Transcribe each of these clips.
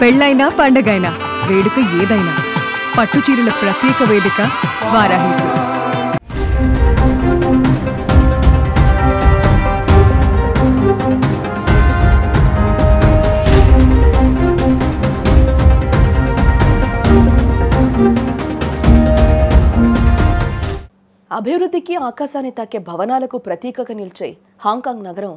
పెళ్ళైనా పండగైనా వేడుక ఏదైనా పట్టుచీరల ప్రత్యేక వేదిక వారాహి సిల్క్స్. అభివృద్ధికి ఆకాశాన్ని తాకే భవనాలకు ప్రతీకగా నిలిచే హాంకాంగ్ నగరం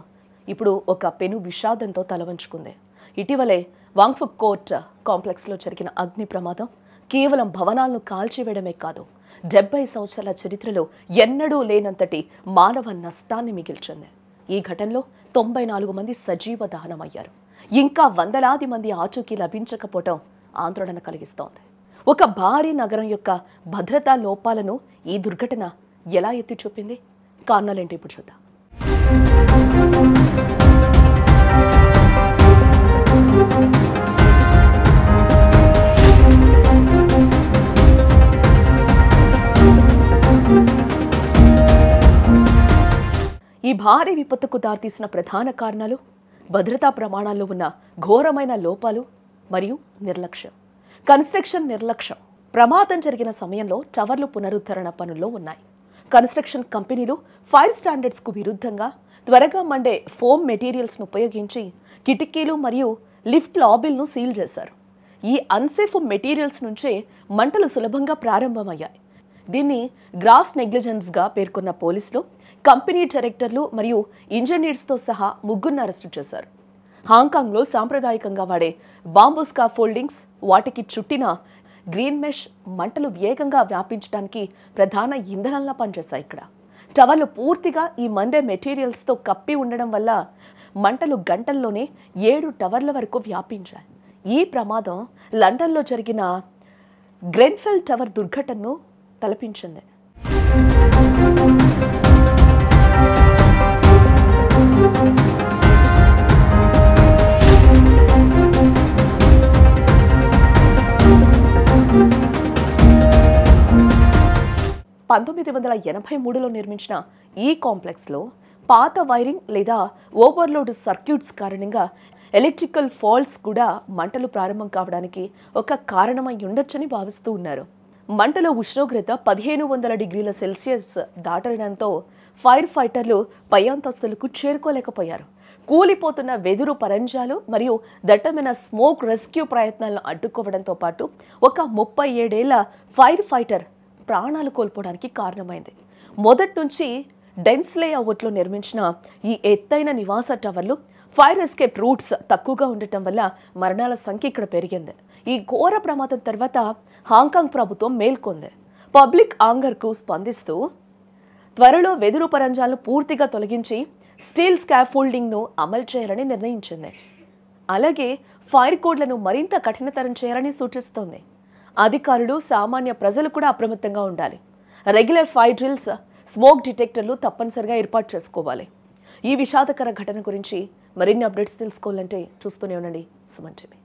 ఇప్పుడు ఒక పెను విషాదంతో తలవంచుకుంది. ఇటీవలే వాంగ్ఫుక్ కోర్ట్ కాంప్లెక్స్లో జరిగిన అగ్ని ప్రమాదం కేవలం భవనాలను కాల్చివేయడమే కాదు, 70 సంవత్సరాల చరిత్రలో ఎన్నడూ లేనంతటి మానవ నష్టాన్ని మిగిల్చింది. ఈ ఘటనలో 94 మంది సజీవ దహనమయ్యారు. ఇంకా వందలాది మంది ఆచూకీ లభించకపోవడం ఆందోళన కలిగిస్తోంది. ఒక భారీ నగరం యొక్క భద్రతా లోపాలను ఈ దుర్ఘటన ఎలా ఎత్తి చూపింది? కారణాలేంటి ఇప్పుడు చూద్దాం. ఈ భారీ విపత్తుకు దారితీసిన ప్రధాన కారణాలు భద్రతా ప్రమాణాల్లో ఉన్న ఘోరమైన లోపాలు మరియు నిర్లక్ష్యం. కన్స్ట్రక్షన్ నిర్లక్ష్యం. ప్రమాదం జరిగిన సమయంలో టవర్లు పునరుద్ధరణ పనుల్లో ఉన్నాయి. కన్స్ట్రక్షన్ కంపెనీలు ఫైర్ స్టాండర్డ్స్కు విరుద్ధంగా త్వరగా మండే ఫోమ్ మెటీరియల్స్ను ఉపయోగించి కిటికీలు మరియు లిఫ్ట్ లాబీలను సీల్ చేశారు. ఈ అన్సేఫ్ మెటీరియల్స్ నుంచే మంటలు సులభంగా ప్రారంభమయ్యాయి. దీన్ని గ్రాస్ నెగ్లిజెన్స్గా పేర్కొన్న పోలీసులు కంపెనీ డైరెక్టర్లు మరియు ఇంజనీర్స్తో సహా 3 అరెస్టు చేశారు. హాంకాంగ్లో సాంప్రదాయకంగా వాడే బాంబూ స్కాఫోల్డింగ్స్, వాటికి చుట్టిన గ్రీన్ మెష్ మంటలు వేగంగా వ్యాపించడానికి ప్రధాన ఇంధనంలా పనిచేశాయి. ఇక్కడ టవర్లు పూర్తిగా ఈ మండే మెటీరియల్స్తో కప్పి ఉండడం వల్ల మంటలు గంటల్లోనే 7 టవర్ల వరకు వ్యాపించాయి. ఈ ప్రమాదం లండన్లో జరిగిన గ్రెన్ఫెల్ టవర్ దుర్ఘటనను తలపించింది. (1983) నిర్మించిన ఈ కాంప్లెక్స్లో పాత వైరింగ్ లేదా ఓవర్లోడ్ సర్క్యూట్స్ కారణంగా ఎలక్ట్రికల్ ఫాల్ట్స్ కూడా మంటలు ప్రారంభం కావడానికి ఒక కారణమై ఉండొచ్చని భావిస్తూ ఉన్నారు. మంటల ఉష్ణోగ్రత 1500 డిగ్రీల సెల్సియస్ దాటడంతో ఫైర్ ఫైటర్లు పై అంతస్తులకు చేరుకోలేకపోయారు. కూలిపోతున్న వెదురు పరంజాలు మరియు దట్టమైన స్మోక్ రెస్క్యూ ప్రయత్నాలను అడ్డుకోవడంతో పాటు ఒక 37 ఏళ్ల ఫైర్ ఫైటర్ ప్రాణాలు కోల్పోవడానికి కారణమైంది. మొదటి నుంచి డెన్స్లే అవుట్లో నిర్మించిన ఈ ఎత్తైన నివాస టవర్లు ఫైర్ ఎస్కేప్ రూట్స్ తక్కువగా ఉండటం వల్ల మరణాల సంఖ్య ఇక్కడ పెరిగింది. ఈ ఘోర ప్రమాదం తర్వాత హాంకాంగ్ ప్రభుత్వం మేల్కొంది. పబ్లిక్ ఆంగర్కు స్పందిస్తూ త్వరలో వెదురు పరంజాలను పూర్తిగా తొలగించి స్టీల్ స్కాఫోల్డింగ్ను అమలు చేయాలని నిర్ణయించింది. అలాగే ఫైర్ కోడ్లను మరింత కఠినతరం చేయాలని సూచిస్తోంది. అధికారులు, సామాన్య ప్రజలు కూడా అప్రమత్తంగా ఉండాలి. రెగ్యులర్ ఫైర్ డ్రిల్స్, స్మోక్ డిటెక్టర్లు తప్పనిసరిగా ఏర్పాటు చేసుకోవాలి. ఈ విషాదకర ఘటన గురించి మరిన్ని అప్డేట్స్ తెలుసుకోవాలంటే చూస్తూనే ఉండండి సుమన్ టీవీ.